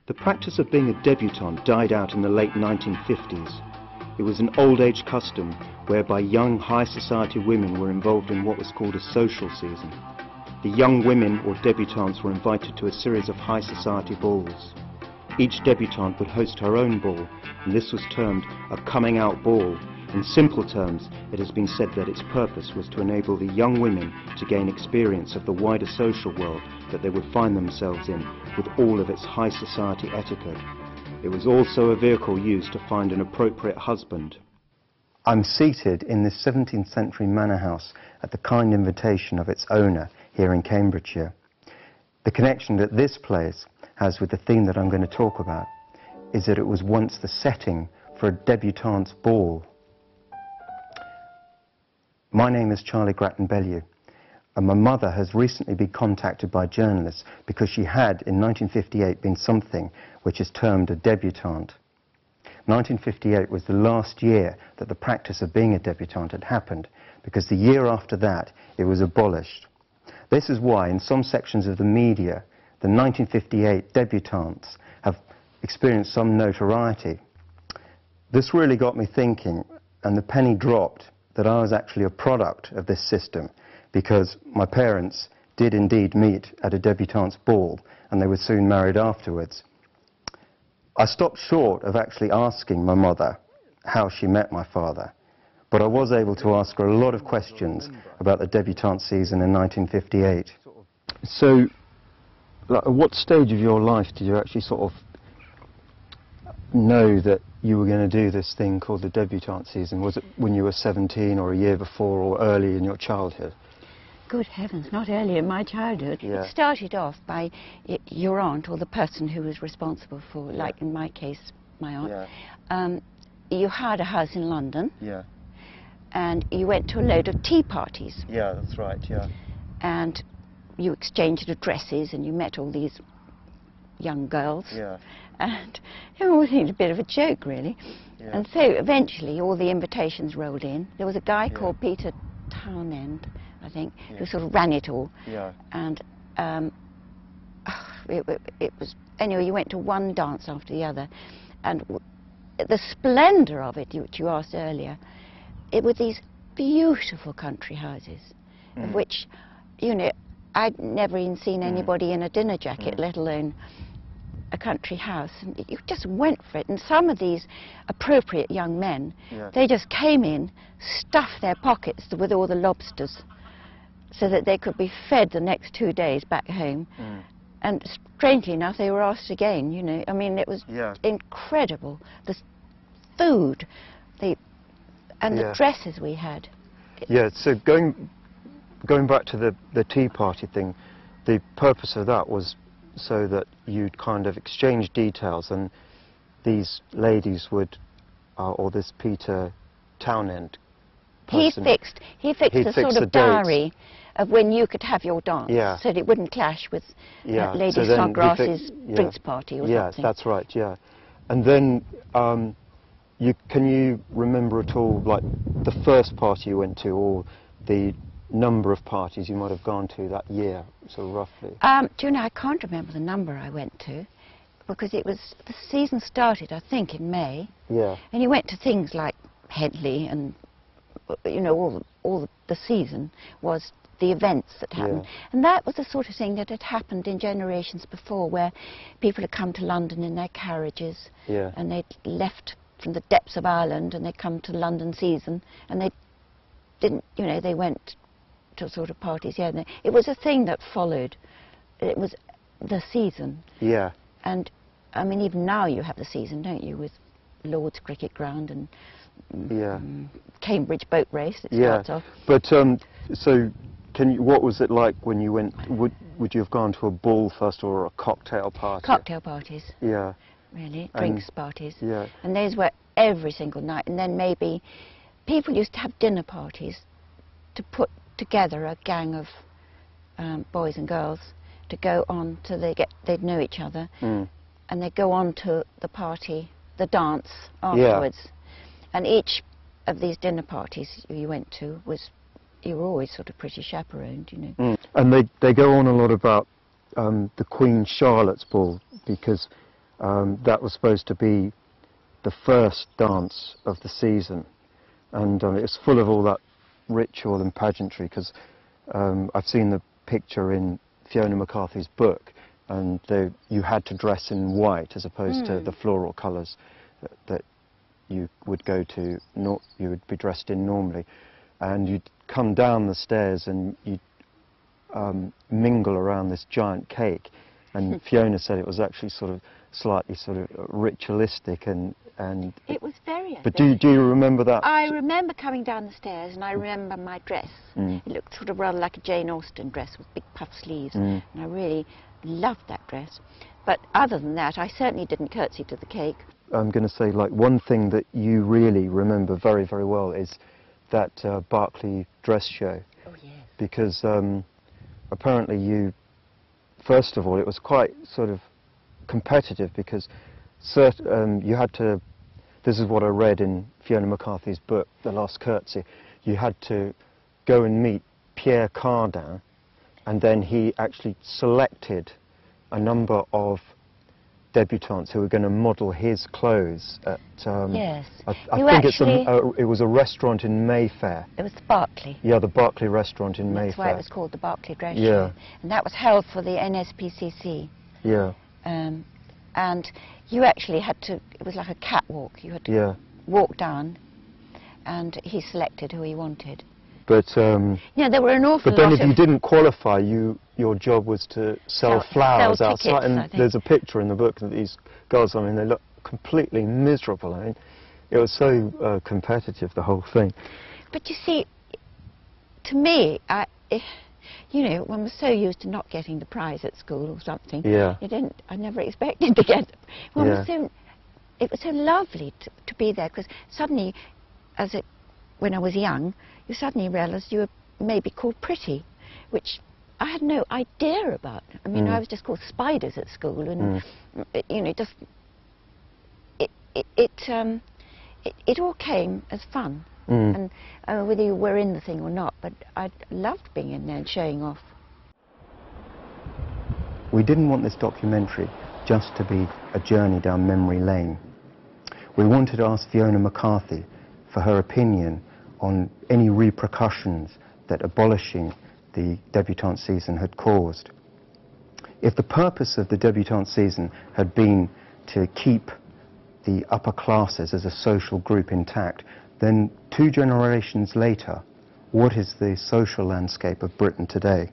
The practice of being a debutante died out in the late 1950s. It was an old-age custom whereby young high society women were involved in what was called a social season. The young women or debutantes were invited to a series of high society balls. Each debutante would host her own ball, and this was termed a coming out ball. In simple terms, it has been said that its purpose was to enable the young women to gain experience of the wider social world that they would find themselves in, with all of its high society etiquette. It was also a vehicle used to find an appropriate husband. I'm seated in this 17th century manor house at the kind invitation of its owner here in Cambridgeshire. The connection that this place has with the theme that I'm going to talk about is that it was once the setting for a debutante's ball. My name is Charlie Grattan-Bellew, and my mother has recently been contacted by journalists because she had, in 1958, been something which is termed a debutante. 1958 was the last year that the practice of being a debutante had happened, because the year after that it was abolished. This is why, in some sections of the media, the 1958 debutantes have experienced some notoriety. This really got me thinking, and the penny dropped that I was actually a product of this system, because my parents did indeed meet at a debutante's ball, and they were soon married afterwards. I stopped short of actually asking my mother how she met my father, but I was able to ask her a lot of questions about the debutante season in 1958. So, at what stage of your life did you actually sort of know that you were going to do this thing called the debutante season? Was it when you were 17 or a year before or early in your childhood? Good heavens, not early in my childhood. Yeah. It started off by your aunt, or the person who was responsible for, like in my case, my aunt. Yeah. You hired a house in London. Yeah. And you went to a load of tea parties. Yeah, that's right, yeah. And you exchanged addresses and you met all these young girls. Yeah. And it all seemed a bit of a joke, really. Yeah. And so eventually all the invitations rolled in. There was a guy Yeah. called Peter Townend, I think, Yeah. who sort of ran it all. Yeah. And it was, anyway, you went to one dance after the other. And the splendour of it, which you asked earlier, it were these beautiful country houses, of which, you know, I'd never even seen anybody in a dinner jacket, let alone a country house. And you just went for it. And some of these appropriate young men, Yeah. they just came in, stuffed their pockets with all the lobsters, so that they could be fed the next 2 days back home. And strangely enough, they were asked again, you know. I mean, it was incredible. The food, and the dresses we had. Yeah, so going back to the tea party thing, the purpose of that was so that you'd kind of exchange details, and these ladies would, or this Peter Townend person, He fixed a sort of diary of when you could have your dance, so that it wouldn't clash with Lady so Snodgrass's drinks party or something. Yes, that's right, yeah. And then, can you remember at all, like, the first party you went to, or the number of parties you might have gone to that year, sort of roughly? Do you know, I can't remember the number I went to, because the season started, I think, in May. Yeah. And you went to things like Headley, and, you know, all the season was the events that happened. And that was the sort of thing that had happened in generations before, where people had come to London in their carriages, and they'd left from the depths of Ireland, and they'd come to the London season, and they didn't, you know, they went to sort of parties. It was a thing that followed. It was the season. Yeah. And I mean, even now you have the season, don't you, with Lord's Cricket Ground and Cambridge Boat Race. It starts off. But so, what was it like when you went? Would you have gone to a ball first, or a cocktail party? Cocktail parties. Yeah. Really, drinks parties. Yeah. And those were every single night. And then maybe people used to have dinner parties to put together a gang of boys and girls to go on to they'd know each other, and they'd go on to the party, the dance afterwards. And each of these dinner parties you went to you were always sort of pretty chaperoned, you know. And they go on a lot about the Queen Charlotte's ball, because that was supposed to be the first dance of the season, and it's full of all that ritual and pageantry, because I've seen the picture in Fiona McCarthy's book, and you had to dress in white as opposed to the floral colours that you would go to, you would be dressed in normally, and you'd come down the stairs and you'd mingle around this giant cake, and Fiona said it was actually sort of slightly sort of ritualistic and it was very but do you remember that? I remember coming down the stairs, and I remember my dress. It looked sort of rather like a Jane Austen dress with big puff sleeves, and I really loved that dress. But other than that, I certainly didn't curtsy to the cake. I'm going to say, like, one thing that you really remember very, very well is that Berkeley dress show. Oh, yes. Because apparently you, first of all, it was quite sort of competitive, because you had to, this is what I read in Fiona McCarthy's book, The Last Curtsy, you had to go and meet Pierre Cardin, and then he actually selected a number of debutantes who were going to model his clothes at, yes. I think it was a restaurant in Mayfair. It was the Berkeley. Yeah, the Berkeley restaurant in Mayfair. That's why it was called the Berkeley Dress Show. And that was held for the NSPCC. Yeah. And you actually had to, it was like a catwalk, you had to walk down, and he selected who he wanted. But yeah, there were an awful lot. But then if you didn't qualify, your job was to sell flowers sell outside. tickets, and there's a picture in the book of these girls. I mean, they look completely miserable. I mean, it was so competitive, the whole thing. But you see, to me, you know, one was so used to not getting the prize at school or something. Yeah. I never expected to get it. It was so lovely to be there, because suddenly, when I was young, you suddenly realised you were maybe called pretty, which I had no idea about. I mean, I was just called spiders at school, and you know, it all came as fun. And whether you were in the thing or not, but I loved being in there and showing off. We didn't want this documentary just to be a journey down memory lane. We wanted to ask Fiona McCarthy for her opinion on any repercussions that abolishing the debutante season had caused. If the purpose of the debutante season had been to keep the upper classes as a social group intact, then 2 generations later, what is the social landscape of Britain today?